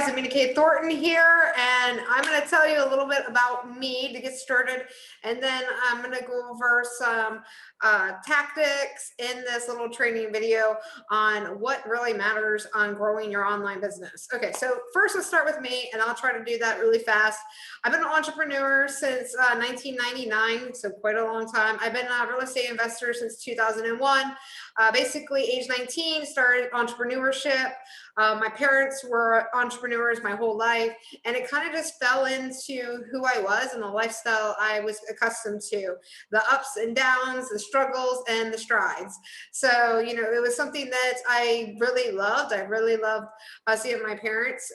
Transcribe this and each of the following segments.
guys, Amena.VIP Thornton here, and I'm going to tell you a little bit about me to get started, and then I'm going to go over some tactics in this little training video on what really matters on growing your online business. Okay, so first let's start with me, and I'll try to do that really fast. I've been an entrepreneur since 1999, so quite a long time. I've been a real estate investor since 2001. Basically, age 19, started entrepreneurship. My parents were entrepreneurs my whole life, and it kind of just fell into who I was and the lifestyle I was accustomed to, the ups and downs, the struggles and the strides. So, you know, it was something that I really loved. I really loved seeing my parents,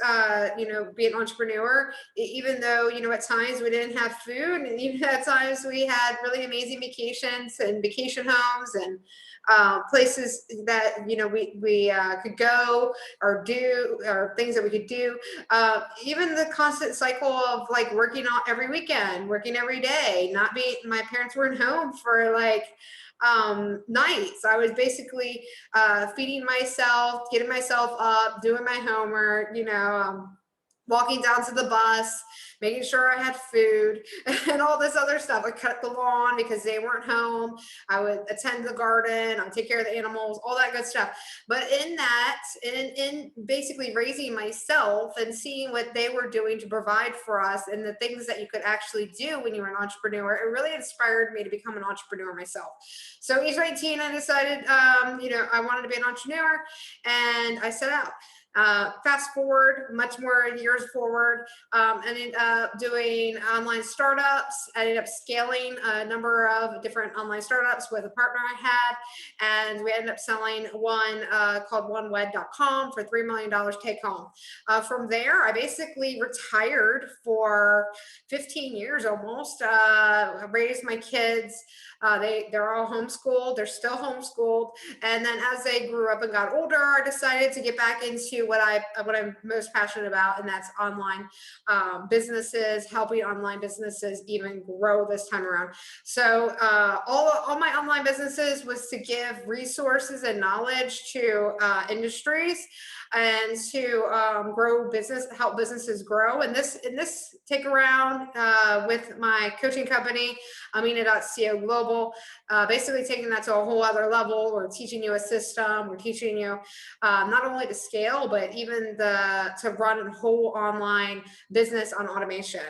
you know, be an entrepreneur, even though, you know, at times we didn't have food, and even at times we had really amazing vacations and vacation homes and places that, you know, we could go or do, or things that we could do. Even the constant cycle of like working on every weekend, working every day, not being, my parents weren't home for like nights. I was basically feeding myself, getting myself up, doing my homework, you know, walking down to the bus, making sure I had food and all this other stuff. I cut the lawn because they weren't home. I would attend the garden. I would take care of the animals, all that good stuff. But in that, in basically raising myself and seeing what they were doing to provide for us and the things that you could actually do when you're an entrepreneur, it really inspired me to become an entrepreneur myself. So age 19, I decided, you know, I wanted to be an entrepreneur, and I set out. Fast forward, much more years forward, I ended up doing online startups. I ended up scaling a number of different online startups with a partner I had, and we ended up selling one called onewed.com for $3 million take home. From there, I basically retired for 15 years almost. I raised my kids. They're all homeschooled. They're still homeschooled. And then as they grew up and got older, I decided to get back into what I'm most passionate about, and that's online businesses, helping online businesses even grow this time around. So all my online businesses was to give resources and knowledge to industries and to grow business, help businesses grow. And this take around with my coaching company, Amena.co Global, basically taking that to a whole other level. We're teaching you a system. We're teaching you not only to scale, but even to run a whole online business on automation.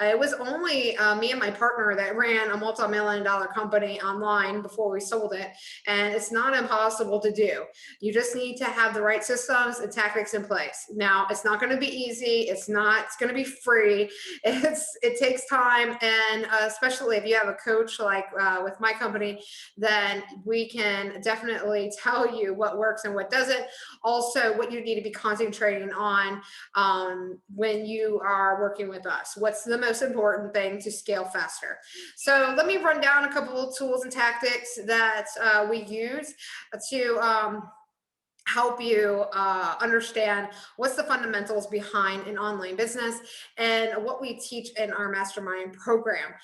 It was only me and my partner that ran a multi-million-dollar company online before we sold it. And it's not impossible to do. You just need to have the right systems and tactics in place. Now, it's not going to be easy. It's going to be free. It takes time. And especially if you have a coach like with my company, then we can definitely tell you what works and what doesn't. Also, what you need to be concentrating on when you are working with us. What's the most important thing to scale faster? So let me run down a couple of tools and tactics that we use to help you understand what's the fundamentals behind an online business and what we teach in our Mastermind program.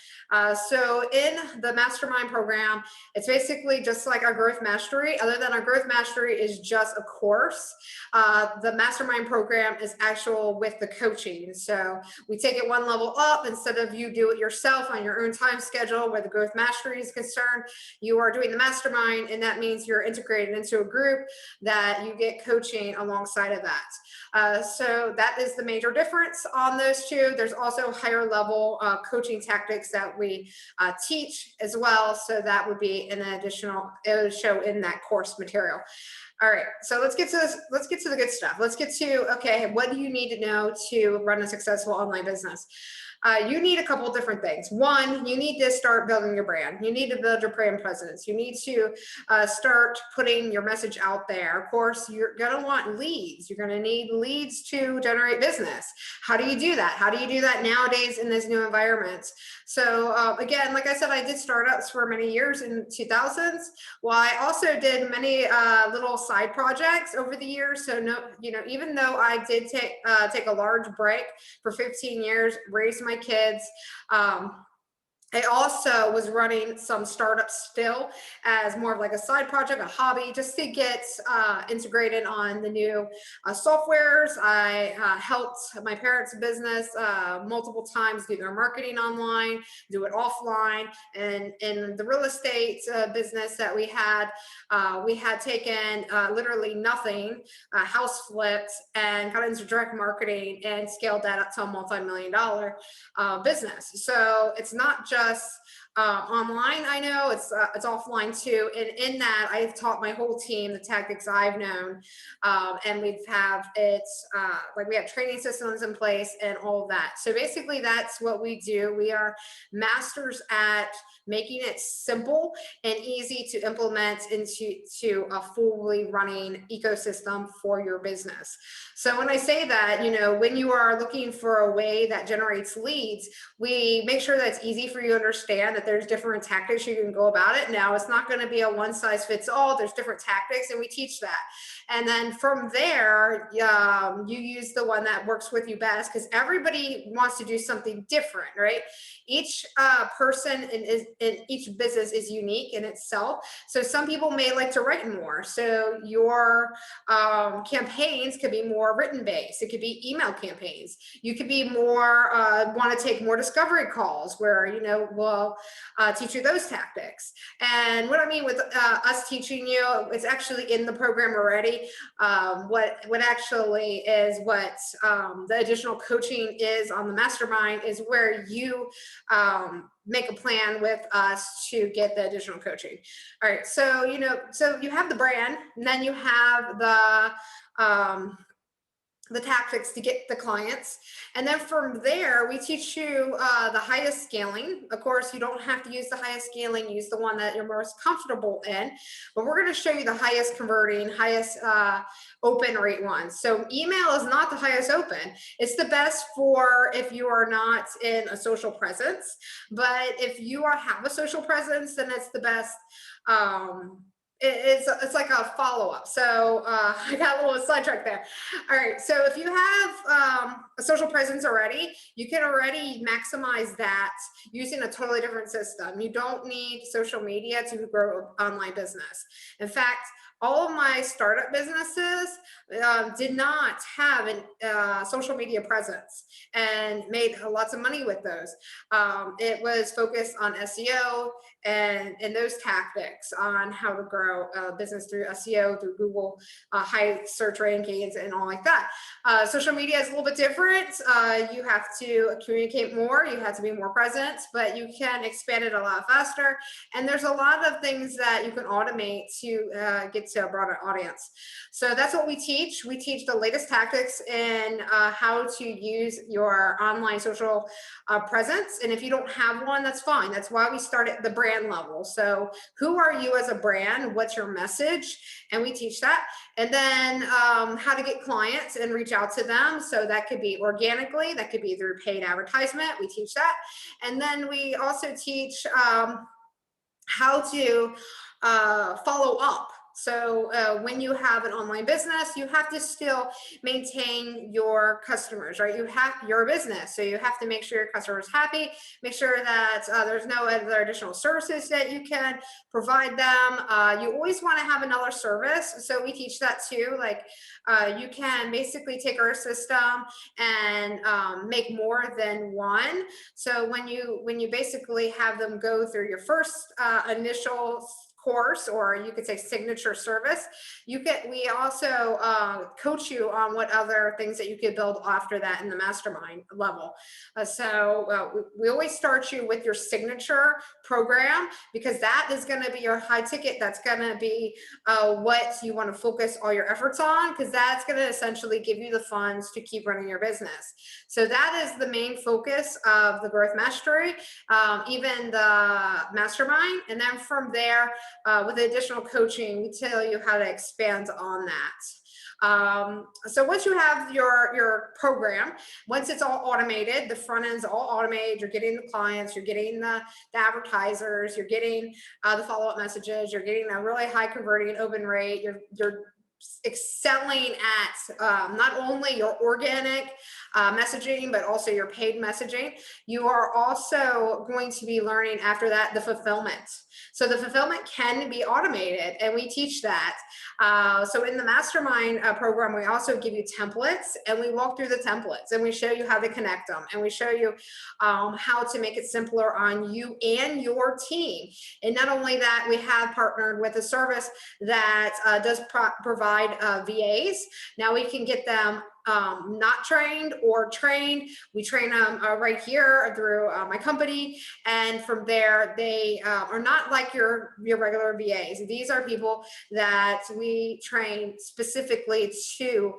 So in the Mastermind program, it's basically just like our Growth Mastery, other than our Growth Mastery is just a course. The Mastermind program is actual with the coaching. So we take it one level up. Instead of you do it yourself on your own time schedule where the Growth Mastery is concerned, you are doing the Mastermind, and that means you're integrated into a group that you get coaching alongside of that. So that is the major difference on those two. There's also higher level coaching tactics that we teach as well. So that would be an additional, it would show in that course material. All right, so let's get to this. Let's get to the good stuff. Let's get to, okay, what do you need to know to run a successful online business? You need a couple of different things. One, you need to start building your brand. You need to build your brand presence. You need to start putting your message out there. Of course, you're going to want leads. You're going to need leads to generate business. How do you do that? How do you do that nowadays in this new environment? So again, like I said, I did startups for many years in 2000s. Well, I also did many little side projects over the years. So no, you know, even though I did take a large break for 15 years, raised my kids, I also was running some startups still as more of like a side project, a hobby, just to get integrated on the new softwares. I helped my parents' business multiple times do their marketing online, do it offline. And in the real estate business that we had taken literally nothing, house flipped, and got into direct marketing and scaled that up to a multi-million dollar business. So it's not just online. I know it's offline too. And in that, I've taught my whole team the tactics I've known, and we have training systems in place and all of that. So basically, that's what we do. We are masters at making it simple and easy to implement into a fully running ecosystem for your business. So when I say that, when you are looking for a way that generates leads, we make sure that it's easy for you to understand that there's different tactics you can go about it. Now, it's not going to be a one size fits all. There's different tactics, and we teach that. And then from there, you use the one that works with you best, because everybody wants to do something different, right? Each person in each business is unique in itself. So some people may like to write more. So your campaigns could be more written based. It could be email campaigns. You could be more want to take more discovery calls, where we'll teach you those tactics. And what I mean with us teaching you, it's actually in the program already. What actually is what the additional coaching is on the mastermind is where you make a plan with us to get the additional coaching. All right, so you have the brand, and then you have the tactics to get the clients. And then from there, we teach you the highest scaling. Of course, you don't have to use the highest scaling, use the one that you're most comfortable in, but we're going to show you the highest converting, highest open rate ones. So email is not the highest open. It's the best for if you are not in a social presence, but if you have a social presence, then it's the best. It's like a follow-up. So I got a little sidetracked there. All right. So if you have a social presence already, you can already maximize that using a totally different system. You don't need social media to grow online business. In fact, all of my startup businesses did not have a social media presence and made lots of money with those. It was focused on SEO and those tactics on how to grow a business through SEO, through Google, high search rankings and all like that. Social media is a little bit different. You have to communicate more. You have to be more present, but you can expand it a lot faster. And there's a lot of things that you can automate to get to a broader audience. So that's what we teach. We teach the latest tactics in how to use your online social presence. And if you don't have one, that's fine. That's why we start at the brand level. So who are you as a brand? What's your message? And we teach that. And then how to get clients and reach out to them. So that could be organically, that could be through paid advertisement. We teach that. And then we also teach how to follow up. So when you have an online business, you have to still maintain your customers, right? You have your business, so you have to make sure your customer is happy, make sure that there's no other additional services that you can provide them. You always want to have another service, so we teach that too. Like you can basically take our system and make more than one. So when you basically have them go through your first initial course, or you could say signature service, we also coach you on what other things that you could build after that in the mastermind level. We always start you with your signature program, because that is going to be your high ticket. That's going to be what you want to focus all your efforts on, because that's going to essentially give you the funds to keep running your business. So that is the main focus of the growth mastery, even the mastermind. And then from there, with the additional coaching, we tell you how to expand on that. So once you have your program, once it's all automated, the front end's all automated, you're getting the clients, you're getting the advertisers, you're getting the follow-up messages, you're getting a really high converting open rate, you're excelling at not only your organic messaging, but also your paid messaging. You are also going to be learning after that the fulfillment. So the fulfillment can be automated, and we teach that. So in the Mastermind program, we also give you templates, and we walk through the templates, and we show you how to connect them, and we show you how to make it simpler on you and your team. And not only that, we have partnered with a service that does provide VAs. Now we can get them not trained or trained. We train them right here through my company, and from there they are not like your regular VAs. These are people that we train specifically to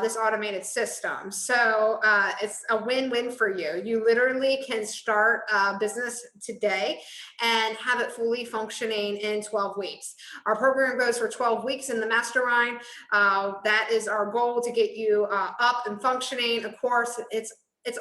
this automated system. So it's a win-win for you. You literally can start a business today and have it fully functioning in 12 weeks. Our program goes for 12 weeks in the Mastermind. That is our goal, to get you up and functioning. Of course, it's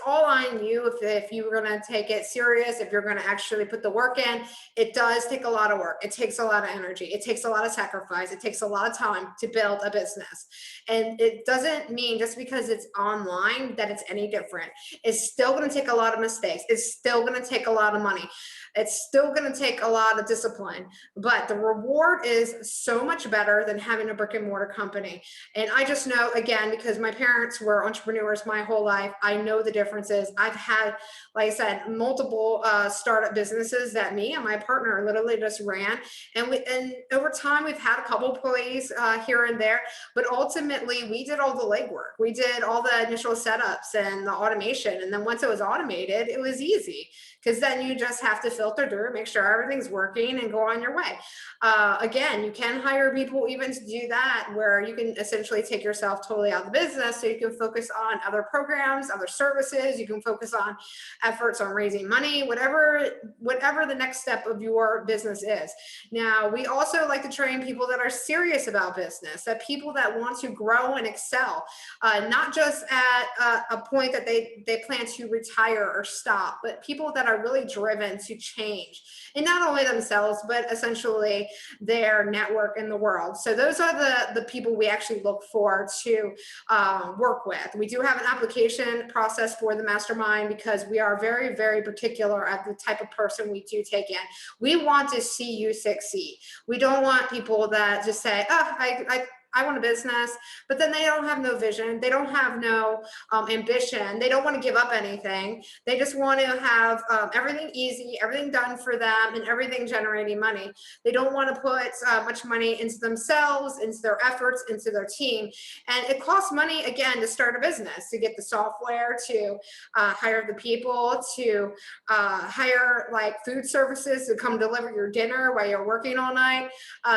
all on you if you're going to take it serious, if you're going to actually put the work in. It does take a lot of work. It takes a lot of energy. It takes a lot of sacrifice. It takes a lot of time to build a business. And it doesn't mean just because it's online that it's any different. It's still going to take a lot of mistakes. It's still going to take a lot of money. It's still going to take a lot of discipline, but the reward is so much better than having a brick and mortar company. And I just know, again, because my parents were entrepreneurs my whole life, I know the differences. I've had, like I said, multiple startup businesses that me and my partner literally just ran. And over time, we've had a couple employees here and there, but ultimately we did all the legwork. We did all the initial setups and the automation. And then once it was automated, it was easy, because then you just have to filter through, make sure everything's working, and go on your way. Again, you can hire people even to do that, where you can essentially take yourself totally out of the business, so you can focus on other programs, other services. You can focus on efforts on raising money, whatever the next step of your business is. Now, we also like to train people that are serious about business, that people that want to grow and excel, not just at a point that they plan to retire or stop, but people that are really driven to change, and not only themselves, but essentially their network in the world. So those are the people we actually look for to work with. We do have an application process for the Mastermind, because we are very, very particular at the type of person we do take in. We want to see you succeed. We don't want people that just say, oh, I want a business, but then they don't have no vision. They don't have no ambition. They don't want to give up anything. They just want to have everything easy, everything done for them, and everything generating money. They don't want to put much money into themselves, into their efforts, into their team. And it costs money, again, to start a business, to get the software, to hire the people, to hire like food services to come deliver your dinner while you're working all night.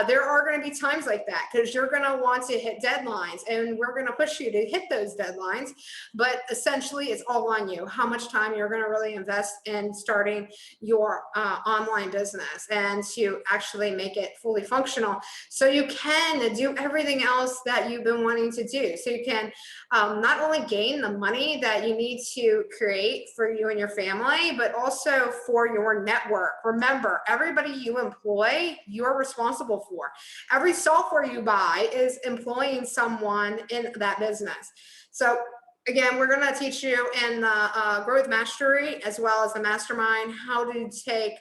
There are going to be times like that, because you're going to want to hit deadlines, and we're going to push you to hit those deadlines. But essentially, it's all on you, how much time you're going to really invest in starting your online business, and to actually make it fully functional, so you can do everything else that you've been wanting to do. So you can not only gain the money that you need to create for you and your family, but also for your network. Remember, everybody you employ, you're responsible for. Every software you buy is employing someone in that business. So again, we're going to teach you in the Growth Mastery, as well as the Mastermind, how to take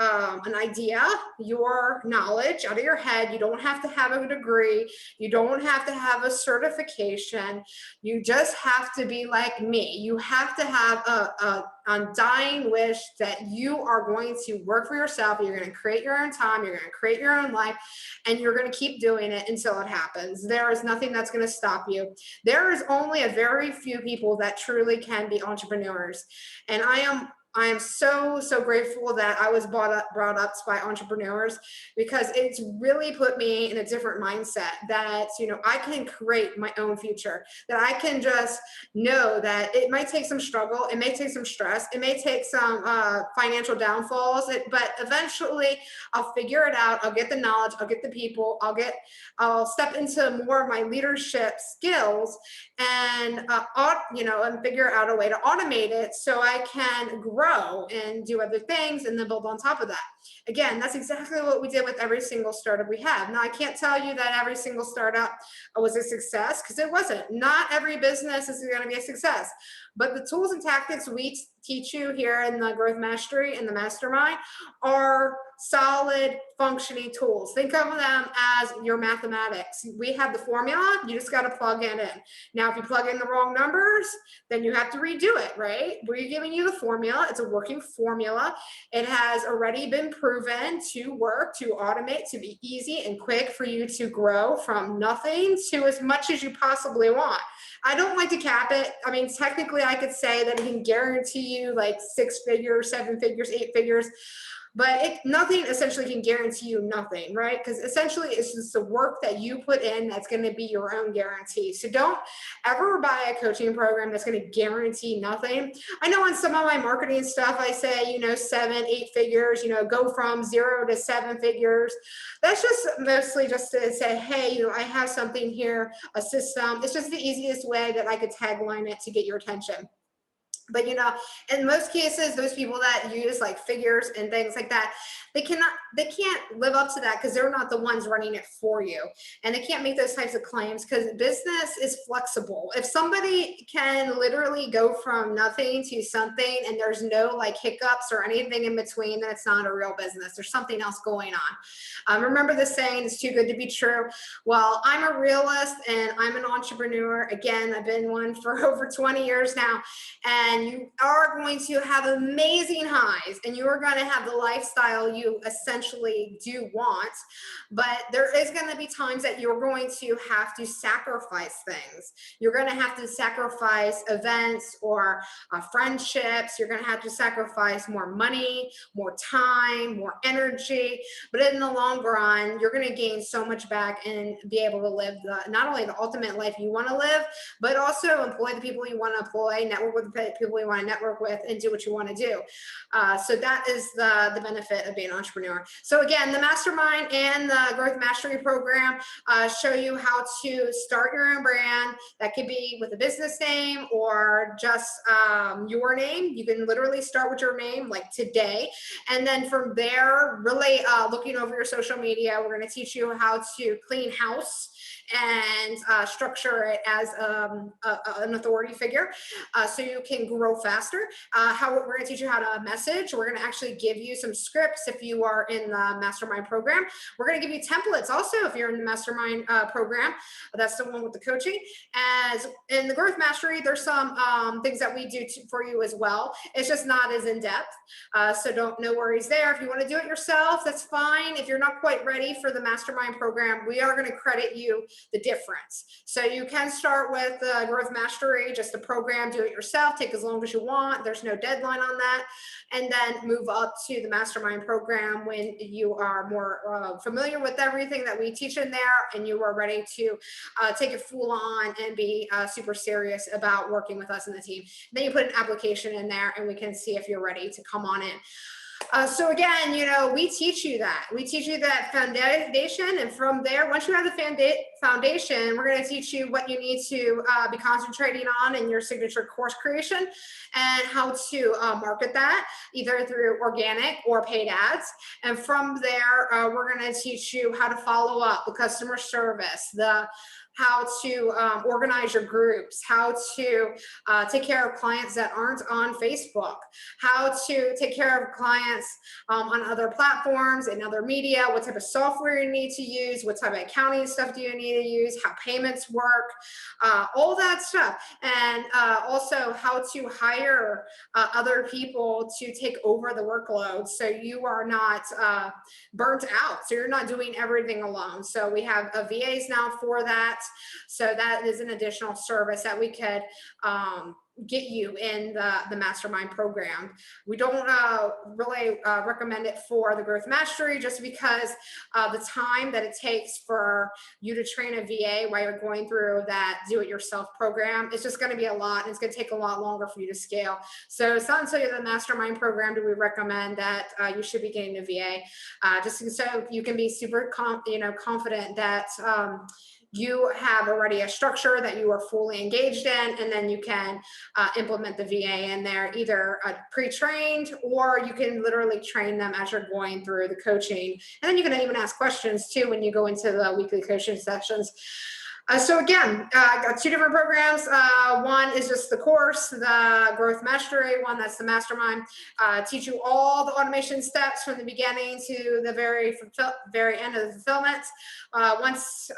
an idea, your knowledge out of your head. You don't have to have a degree. You don't have to have a certification. You just have to be like me. You have to have a undying wish that you are going to work for yourself. You're going to create your own time. You're going to create your own life, and you're going to keep doing it until it happens. There is nothing that's going to stop you. There is only a very few people that truly can be entrepreneurs. And I am so grateful that I was brought up by entrepreneurs, because it's really put me in a different mindset that, I can create my own future, that I can just know that it might take some struggle, it may take some stress, it may take some financial downfalls, but eventually I'll figure it out. I'll get the knowledge, I'll get the people, I'll step into more of my leadership skills, and and figure out a way to automate it so I can grow grow and do other things and then build on top of that. Again, that's exactly what we did with every single startup we have. Now, I can't tell you that every single startup was a success, because it wasn't. Not every business is going to be a success. But the tools and tactics we teach you here in the Growth Mastery and the Mastermind are solid functioning tools. Think of them as your mathematics. We have the formula, you just got to plug it in. Now, if you plug in the wrong numbers, then you have to redo it, right? We're giving you the formula. It's a working formula. It has already been proven to work, to automate, to be easy and quick for you to grow from nothing to as much as you possibly want. I don't like to cap it. I mean, technically I could say that it can guarantee you like 6 figures, 7 figures, 8 figures, but nothing essentially can guarantee you nothing, right? Because essentially it's just the work that you put in that's going to be your own guarantee. So don't ever buy a coaching program that's going to guarantee nothing. I know on some of my marketing stuff, I say, 7, 8 figures, go from 0 to 7 figures. That's just mostly just to say, hey, I have something here, a system. It's just the easiest way that I could tagline it to get your attention. But in most cases, those people that use like figures and things like that, they can't live up to that, because they're not the ones running it for you. And they can't make those types of claims, because business is flexible. If somebody can literally go from nothing to something and there's no like hiccups or anything in between, then it's not a real business. There's something else going on. Remember the saying, it's too good to be true. Well, I'm a realist and I'm an entrepreneur. Again, I've been one for over 20 years now. And you are going to have amazing highs, and you are going to have the lifestyle you essentially do want. But there is going to be times that you're going to have to sacrifice things. You're going to have to sacrifice events or friendships. You're going to have to sacrifice more money, more time, more energy. But in the long run, you're going to gain so much back and be able to live not only the ultimate life you want to live, but also employ the people you want to employ, network with the people you want to network with, and do what you want to do. So that is the benefit of being an entrepreneur. So again, the Mastermind and the Growth Mastery program show you how to start your own brand. That could be with a business name or just your name. You can literally start with your name like today. And then from there, really looking over your social media, we're going to teach you how to clean house and structure it as an authority figure, so you can grow faster. We're going to teach you how to message. We're going to actually give you some scripts if you are in the Mastermind program. We're going to give you templates also if you're in the Mastermind program. That's the one with the coaching. As in the Growth Mastery, there's some things that we do for you as well. It's just not as in depth, so no worries there. If you want to do it yourself, that's fine. If you're not quite ready for the Mastermind program, we are going to credit you the difference. So you can start with the Growth Mastery, just a program, do it yourself, take as long as you want. There's no deadline on that. And then move up to the Mastermind program when you are more familiar with everything that we teach in there, and you are ready to take it full on and be super serious about working with us in the team. Then you put an application in there and we can see if you're ready to come on in. So again, we teach you that. We teach you that foundation, and from there, once you have the foundation, we're going to teach you what you need to be concentrating on in your signature course creation, and how to market that either through organic or paid ads. And from there, we're going to teach you how to follow up, the customer service, how to organize your groups, how to take care of clients that aren't on Facebook, how to take care of clients on other platforms and other media, what type of software you need to use, what type of accounting stuff do you need to use, how payments work, all that stuff. And also how to hire other people to take over the workload so you are not burnt out, so you're not doing everything alone. So we have VAs now for that. So that is an additional service that we could get you in the Mastermind program. We don't really recommend it for the Growth Mastery, just because the time that it takes for you to train a VA while you're going through that do-it-yourself program, it's just going to be a lot, and it's going to take a lot longer for you to scale. So it's not until you're in the Mastermind program do we recommend that you should be getting a VA, just so you can be super confident that you have already a structure that you are fully engaged in, and then you can implement the VA in there, either pre-trained, or you can literally train them as you're going through the coaching. And then you can even ask questions too when you go into the weekly coaching sessions. So again, I got two different programs. One is just the course, the Growth Mastery. One, that's the Mastermind. Teach you all the automation steps from the beginning to the very end of the fulfillment. Once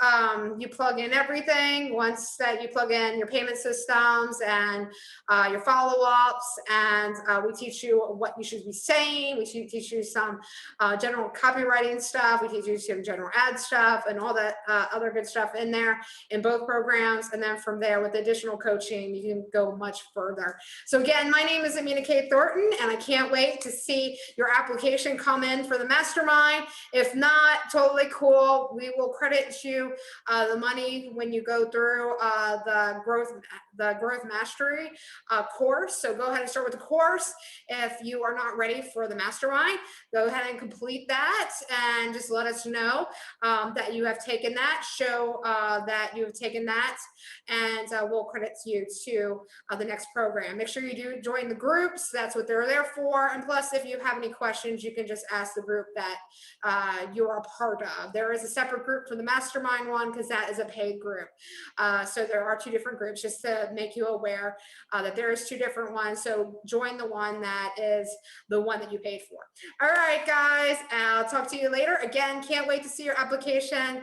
you plug in everything, once that you plug in your payment systems and your follow-ups, and we teach you what you should be saying. We teach you some general copywriting stuff. We teach you some general ad stuff and all that other good stuff in there in both programs. And then from there, with additional coaching, you can go much further. So again, my name is Amena Thornton, and I can't wait to see your application come in for the Mastermind. If not, totally cool. We will credit you the money when you go through the Growth Mastery course. So go ahead and start with the course. If you are not ready for the Mastermind, go ahead and complete that and just let us know that you have taken that. Show that you have taken that, and we'll credit you to the next program. Make sure you do join the groups. That's what they're there for. And plus, if you have any questions, you can just ask the group that you're a part of. There is a separate group for the Mastermind one because that is a paid group. So there are two different groups, just to make you aware that there is two different ones. So join the one that is the one that you paid for. All right, guys, I'll talk to you later. Again, can't wait to see your application.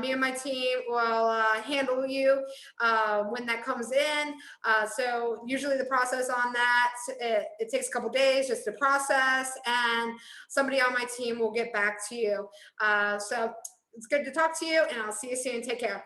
Me and my team will handle you when that comes in. So usually the process on that, it takes a couple days just to process, and somebody on my team will get back to you. So it's good to talk to you, and I'll see you soon. Take care.